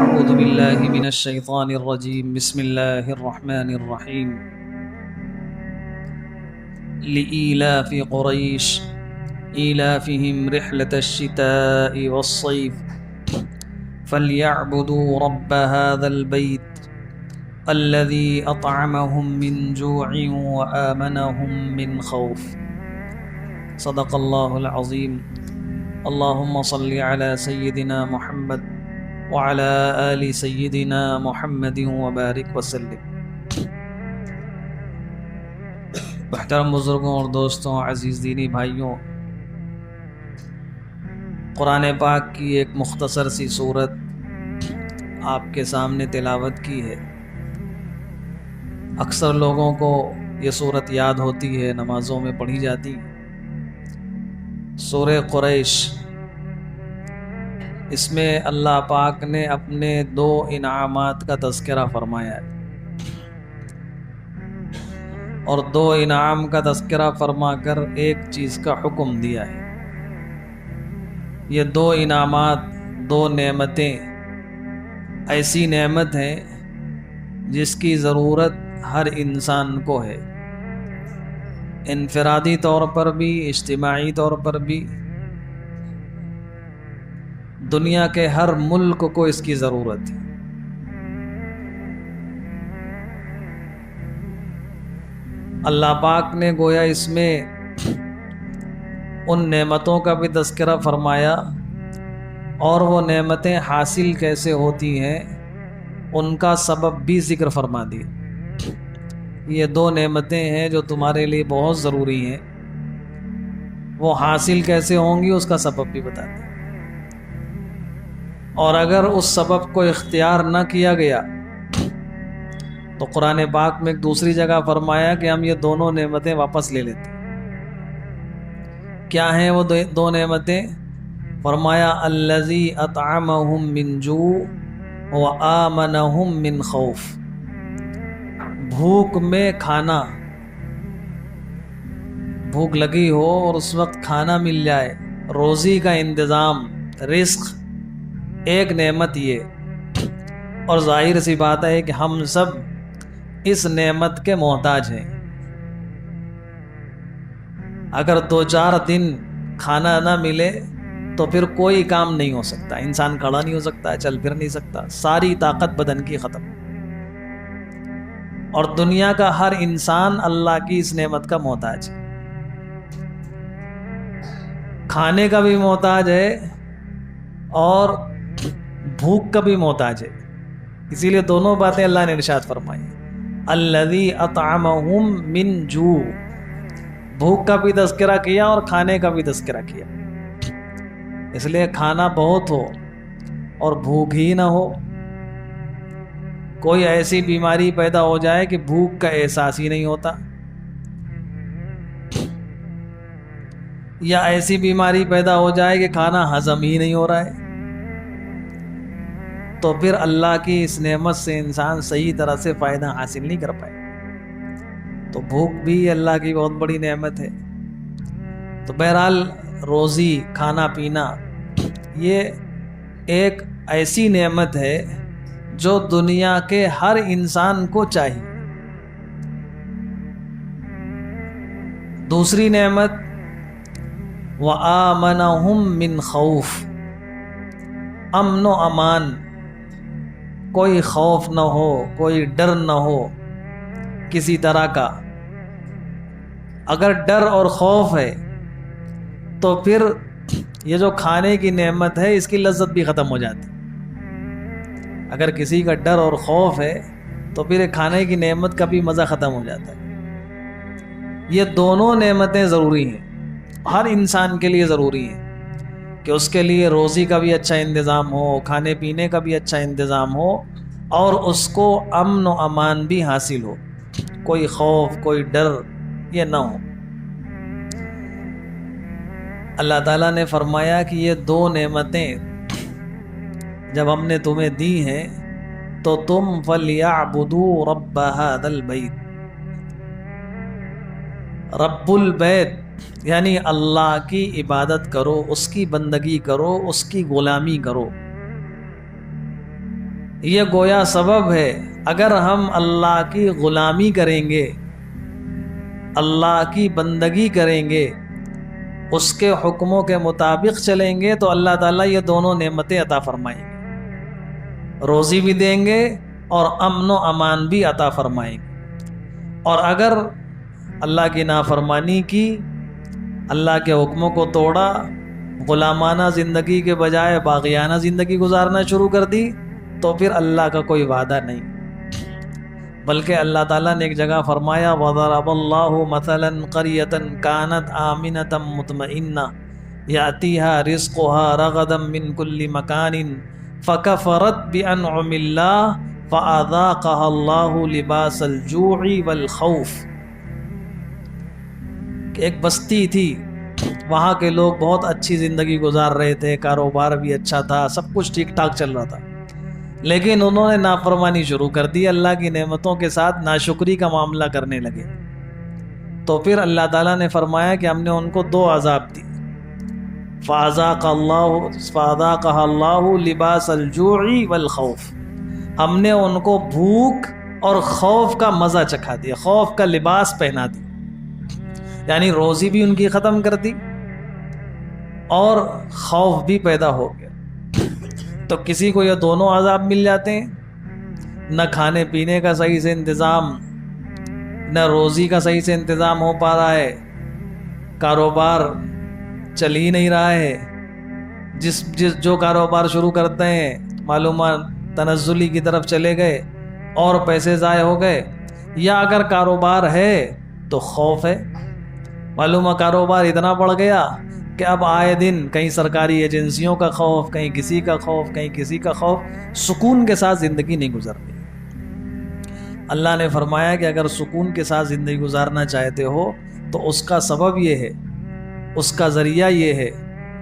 أعوذ بالله من الشيطان الرجيم بسم الله الرحمن الرحيم لإيلاف قريش إيلافهم رحلة الشتاء والصيف فليعبدوا رب هذا البيت الذي أطعمهم من جوع وآمنهم من خوف صدق الله العظيم اللهم صل على سيدنا محمد وعلى آل سيدنا محمد وبارک وسلم۔ محترم بزرگوں اور دوستوں، عزیز دینی بھائیوں، قرآن پاک کی ایک مختصر سی صورت آپ کے سامنے تلاوت کی ہے۔ اکثر لوگوں کو یہ صورت یاد ہوتی ہے، نمازوں میں پڑھی جاتی ہے، سورہ قریش۔ اس میں اللہ پاک نے اپنے دو انعامات کا تذکرہ فرمایا ہے، اور دو انعام کا تذکرہ فرما کر ایک چیز کا حکم دیا ہے۔ یہ دو انعامات، دو نعمتیں ایسی نعمت ہیں جس کی ضرورت ہر انسان کو ہے، انفرادی طور پر بھی، اجتماعی طور پر بھی۔ دنیا کے ہر ملک کو اس کی ضرورت ہے۔ اللہ پاک نے گویا اس میں ان نعمتوں کا بھی تذکرہ فرمایا، اور وہ نعمتیں حاصل کیسے ہوتی ہیں ان کا سبب بھی ذکر فرما دیا۔ یہ دو نعمتیں ہیں جو تمہارے لیے بہت ضروری ہیں، وہ حاصل کیسے ہوں گی اس کا سبب بھی بتا دیا۔ اور اگر اس سبب کو اختیار نہ کیا گیا تو قرآن پاک میں ایک دوسری جگہ فرمایا کہ ہم یہ دونوں نعمتیں واپس لے لیتے۔ کیا ہیں وہ دو نعمتیں؟ فرمایا الذی اطعمہم من جوع وآمنہم من خوف۔ بھوک میں کھانا، بھوک لگی ہو اور اس وقت کھانا مل جائے، روزی کا انتظام، رزق ایک نعمت یہ، اور ظاہر سی بات ہے کہ ہم سب اس نعمت کے محتاج ہیں۔ اگر دو چار دن کھانا نہ ملے تو پھر کوئی کام نہیں ہو سکتا، انسان کھڑا نہیں ہو سکتا، چل پھر نہیں سکتا، ساری طاقت بدن کی ختم۔ اور دنیا کا ہر انسان اللہ کی اس نعمت کا محتاج ہے، کھانے کا بھی محتاج ہے اور بھوک کا بھی محتاج ہے۔ اسی لیے دونوں باتیں اللہ نے ارشاد فرمائی، الذی اطعمہم من جوع، بھوک کا بھی تذکرہ کیا اور کھانے کا بھی تذکرہ کیا۔ اس لیے کھانا بہت ہو اور بھوک ہی نہ ہو، کوئی ایسی بیماری پیدا ہو جائے کہ بھوک کا احساس ہی نہیں ہوتا، یا ایسی بیماری پیدا ہو جائے کہ کھانا ہضم ہی نہیں ہو رہا ہے، تو پھر اللہ کی اس نعمت سے انسان صحیح طرح سے فائدہ حاصل نہیں کر پائے۔ تو بھوک بھی اللہ کی بہت بڑی نعمت ہے۔ تو بہرحال روزی، کھانا پینا، یہ ایک ایسی نعمت ہے جو دنیا کے ہر انسان کو چاہیے۔ دوسری نعمت وآمنہم من خوف، امن و امان، کوئی خوف نہ ہو، کوئی ڈر نہ ہو کسی طرح کا۔ اگر ڈر اور خوف ہے تو پھر یہ جو کھانے کی نعمت ہے اس کی لذت بھی ختم ہو جاتی۔ اگر کسی کا ڈر اور خوف ہے تو پھر کھانے کی نعمت کا بھی مزہ ختم ہو جاتا ہے۔ یہ دونوں نعمتیں ضروری ہیں، ہر انسان کے لیے ضروری ہیں کہ اس کے لیے روزی کا بھی اچھا انتظام ہو، کھانے پینے کا بھی اچھا انتظام ہو، اور اس کو امن و امان بھی حاصل ہو، کوئی خوف، کوئی ڈر یہ نہ ہو۔ اللہ تعالیٰ نے فرمایا کہ یہ دو نعمتیں جب ہم نے تمہیں دی ہیں تو تم فَلْيَعْبُدُوا رَبَّ هَذَا الْبَيْتِ، رب البیت، یعنی اللہ کی عبادت کرو، اس کی بندگی کرو، اس کی غلامی کرو۔ یہ گویا سبب ہے، اگر ہم اللہ کی غلامی کریں گے، اللہ کی بندگی کریں گے، اس کے حکموں کے مطابق چلیں گے تو اللہ تعالیٰ یہ دونوں نعمتیں عطا فرمائیں گے، روزی بھی دیں گے اور امن و امان بھی عطا فرمائیں گے۔ اور اگر اللہ کی نافرمانی کی، اللہ کے حکموں کو توڑا، غلامانہ زندگی کے بجائے باغیانہ زندگی گزارنا شروع کر دی، تو پھر اللہ کا کوئی وعدہ نہیں، بلکہ اللہ تعالیٰ نے ایک جگہ فرمایا وَضَرَبَ اللَّهُ مَثَلًا قَرْيَةً كَانَتْ آمِنَةً مُطْمَئِنَّةً يَأْتِيهَا رِزْقُهَا رَغَدًا مِّن كُلِّ مَكَانٍ فَكَفَرَتْ بِأَنْعُمِ اللَّهِ فَأَذَاقَهَا اللَّهُ لِبَاسَ الْجُوعِ وَالْخَوْفِ۔ ایک بستی تھی، وہاں کے لوگ بہت اچھی زندگی گزار رہے تھے، کاروبار بھی اچھا تھا، سب کچھ ٹھیک ٹھاک چل رہا تھا، لیکن انہوں نے نافرمانی شروع کر دی، اللہ کی نعمتوں کے ساتھ ناشکری کا معاملہ کرنے لگے۔ تو پھر اللہ تعالیٰ نے فرمایا کہ ہم نے ان کو دو عذاب دی، فَأَذَاقَهَا اللَّهُ لِبَاسَ الْجُوعِ وَالْخَوْفِ، ہم نے ان کو بھوک اور خوف کا مزہ چکھا دیا، خوف کا لباس پہنا دیا، یعنی روزی بھی ان کی ختم کر دی اور خوف بھی پیدا ہو گیا۔ تو کسی کو یہ دونوں عذاب مل جاتے ہیں، نہ کھانے پینے کا صحیح سے انتظام، نہ روزی کا صحیح سے انتظام ہو پا رہا ہے، کاروبار چل ہی نہیں رہا ہے، جو کاروبار شروع کرتے ہیں معلومات تنزلی کی طرف چلے گئے اور پیسے ضائع ہو گئے، یا اگر کاروبار ہے تو خوف ہے، معلومہ کاروبار اتنا بڑھ گیا کہ اب آئے دن کہیں سرکاری ایجنسیوں کا خوف، کہیں کسی کا خوف، کہیں کسی کا خوف، سکون کے ساتھ زندگی نہیں گزر رہی۔ اللہ نے فرمایا کہ اگر سکون کے ساتھ زندگی گزارنا چاہتے ہو تو اس کا سبب یہ ہے، اس کا ذریعہ یہ ہے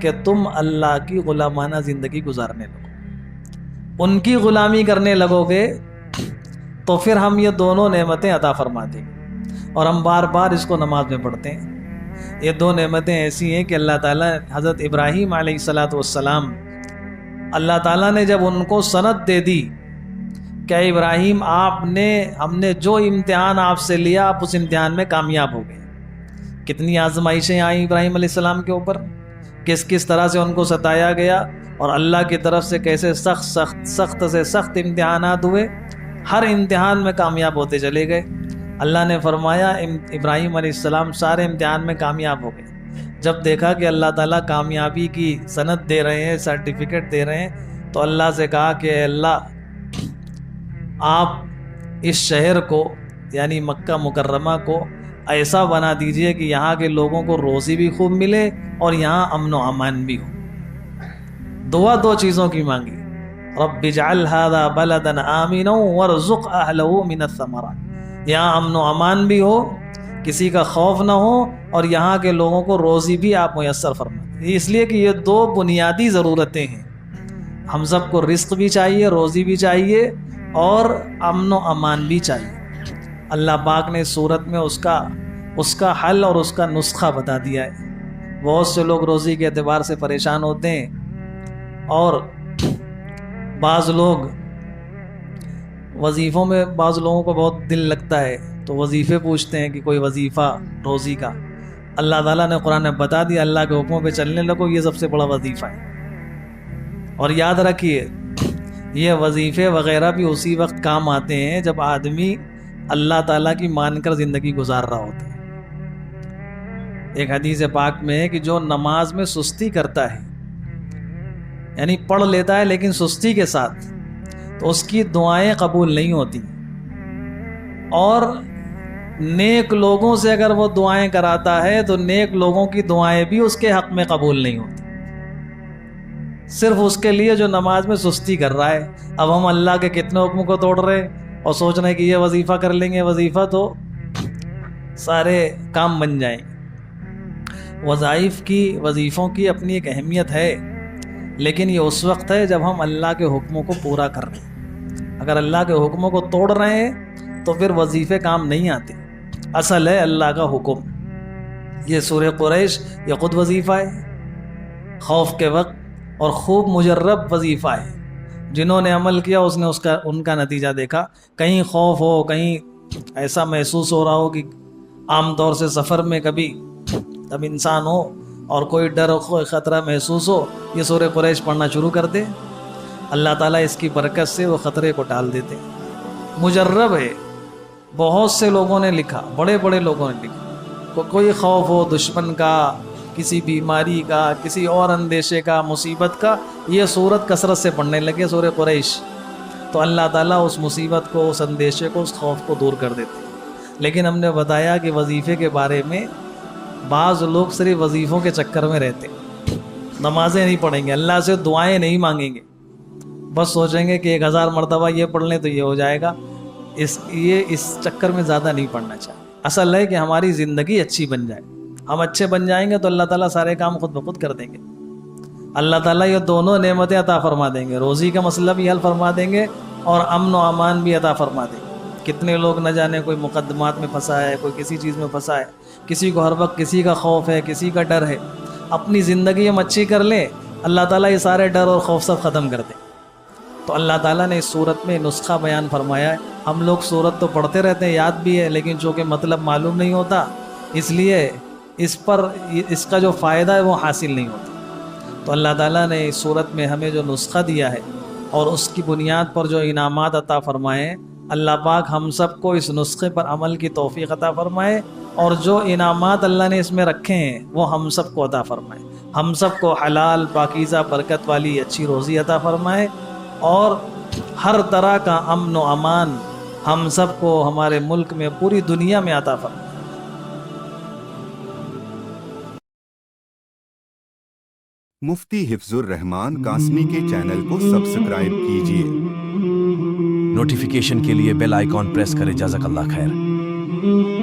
کہ تم اللہ کی غلامانہ زندگی گزارنے لگو، ان کی غلامی کرنے لگو گے تو پھر ہم یہ دونوں نعمتیں عطا فرما دیں گے۔ اور ہم بار بار اس کو نماز میں پڑھتے ہیں۔ یہ دو نعمتیں ایسی ہیں کہ اللہ تعالیٰ حضرت ابراہیم علیہ السلام، اللہ تعالیٰ نے جب ان کو سند دے دی کہ ابراہیم ہم نے جو امتحان آپ سے لیا، آپ اس امتحان میں کامیاب ہو گئے۔ کتنی آزمائشیں آئیں ابراہیم علیہ السلام کے اوپر، کس طرح سے ان کو ستایا گیا، اور اللہ کی طرف سے کیسے سخت سے سخت امتحانات ہوئے، ہر امتحان میں کامیاب ہوتے چلے گئے۔ اللہ نے فرمایا ابراہیم علیہ السلام سارے امتحان میں کامیاب ہو گئے۔ جب دیکھا کہ اللہ تعالیٰ کامیابی کی سند دے رہے ہیں، سرٹیفکیٹ دے رہے ہیں، تو اللہ سے کہا کہ اے اللہ، آپ اس شہر کو یعنی مکہ مکرمہ کو ایسا بنا دیجئے کہ یہاں کے لوگوں کو روزی بھی خوب ملے اور یہاں امن و امان بھی ہو۔ دعا دو چیزوں کی مانگی، رب اجعل ھذا بلدا آمنا وارزق اہلہ من الثمرات، یہاں امن و امان بھی ہو، کسی کا خوف نہ ہو، اور یہاں کے لوگوں کو روزی بھی آپ میسر فرمائیں۔ اس لیے کہ یہ دو بنیادی ضرورتیں ہیں، ہم سب کو رزق بھی چاہیے، روزی بھی چاہیے، اور امن و امان بھی چاہیے۔ اللہ پاک نے سورت میں اس کا حل اور اس کا نسخہ بتا دیا ہے۔ بہت سے لوگ روزی کے اعتبار سے پریشان ہوتے ہیں، اور بعض لوگ وظیفوں میں، بعض لوگوں کو بہت دل لگتا ہے تو وظیفے پوچھتے ہیں کہ کوئی وظیفہ روزی کا۔ اللہ تعالیٰ نے قرآن میں بتا دیا، اللہ کے حکموں پہ چلنے لگو، یہ سب سے بڑا وظیفہ ہے۔ اور یاد رکھیے، یہ وظیفے وغیرہ بھی اسی وقت کام آتے ہیں جب آدمی اللہ تعالیٰ کی مان کر زندگی گزار رہا ہوتا ہے۔ ایک حدیث پاک میں ہے کہ جو نماز میں سستی کرتا ہے، یعنی پڑھ لیتا ہے لیکن سستی کے ساتھ، تو اس کی دعائیں قبول نہیں ہوتی، اور نیک لوگوں سے اگر وہ دعائیں کراتا ہے تو نیک لوگوں کی دعائیں بھی اس کے حق میں قبول نہیں ہوتی، صرف اس کے لیے جو نماز میں سستی کر رہا ہے۔ اب ہم اللہ کے کتنے حکموں کو توڑ رہے اور سوچ رہے ہیں کہ یہ وظیفہ کر لیں گے، وظیفہ تو سارے کام بن جائیں گے۔ وظیفوں کی اپنی ایک اہمیت ہے، لیکن یہ اس وقت ہے جب ہم اللہ کے حکموں کو پورا کر رہے ہیں۔ اگر اللہ کے حکموں کو توڑ رہے ہیں تو پھر وظیفے کام نہیں آتے۔ اصل ہے اللہ کا حکم، یہ سورہ قریش یہ خود وظیفہ ہے خوف کے وقت، اور خوب مجرب وظیفہ ہے. جنہوں نے عمل کیا ان کا نتیجہ دیکھا. کہیں خوف ہو، کہیں ایسا محسوس ہو رہا ہو کہ عام طور سے سفر میں کبھی تب انسان ہو اور کوئی ڈر ہو، کوئی خطرہ محسوس ہو، یہ سورہ قریش پڑھنا شروع کر دے، اللہ تعالیٰ اس کی برکت سے وہ خطرے کو ٹال دیتے. مجرب ہے، بہت سے لوگوں نے لکھا، بڑے بڑے لوگوں نے لکھا. کوئی خوف ہو دشمن کا، کسی بیماری کا، کسی اور اندیشے کا، مصیبت کا، یہ سورت کثرت سے پڑھنے لگے سورہ قریش، تو اللہ تعالیٰ اس مصیبت کو، اس اندیشے کو، اس خوف کو دور کر دیتے. لیکن ہم نے بتایا کہ وظیفے کے بارے میں بعض لوگ صرف وظیفوں کے چکر میں رہتے، نمازیں نہیں پڑھیں گے، اللہ سے دعائیں نہیں مانگیں گے، بس سوچیں گے کہ 1000 مرتبہ یہ پڑھ لیں تو یہ ہو جائے گا. اس چکر میں زیادہ نہیں پڑھنا چاہیے. اصل ہے کہ ہماری زندگی اچھی بن جائے. ہم اچھے بن جائیں گے تو اللہ تعالیٰ سارے کام خود بخود کر دیں گے. اللہ تعالیٰ یہ دونوں نعمتیں عطا فرما دیں گے، روزی کا مسئلہ بھی حل فرما دیں گے اور امن و امان بھی عطا فرما دیں گے. کتنے لوگ نہ جانے کوئی مقدمات میں پھنسا ہے، کوئی کسی چیز میں پھنسا ہے، کسی کو ہر وقت کسی کا خوف ہے، کسی کا ڈر ہے. اپنی زندگی ہم اچھی کر لیں، اللہ تعالیٰ یہ سارے ڈر اور خوف سب ختم کر دیں. تو اللہ تعالیٰ نے اس صورت میں نسخہ بیان فرمایا ہے. ہم لوگ صورت تو پڑھتے رہتے ہیں، یاد بھی ہے، لیکن چونکہ مطلب معلوم نہیں ہوتا اس لیے اس کا جو فائدہ ہے وہ حاصل نہیں ہوتا. تو اللہ تعالیٰ نے اس صورت میں ہمیں جو نسخہ دیا ہے اور اس کی بنیاد پر جو انعامات عطا فرمائے، اللہ پاک ہم سب کو اس نسخے پر عمل کی توفیق عطا فرمائے، اور جو انعامات اللہ نے اس میں رکھے ہیں وہ ہم سب کو عطا فرمائے. ہم سب کو حلال پاکیزہ برکت والی اچھی روزی عطا فرمائے، اور ہر طرح کا امن و امان ہم سب کو ہمارے ملک میں، پوری دنیا میں عطا فرمائے. مفتی حفظ الرحمان قاسمی کے چینل کو سبسکرائب کیجیے. نوٹیفیکیشن کے لیے بیل آئیکن پریس کریں. جزاک اللہ خیر.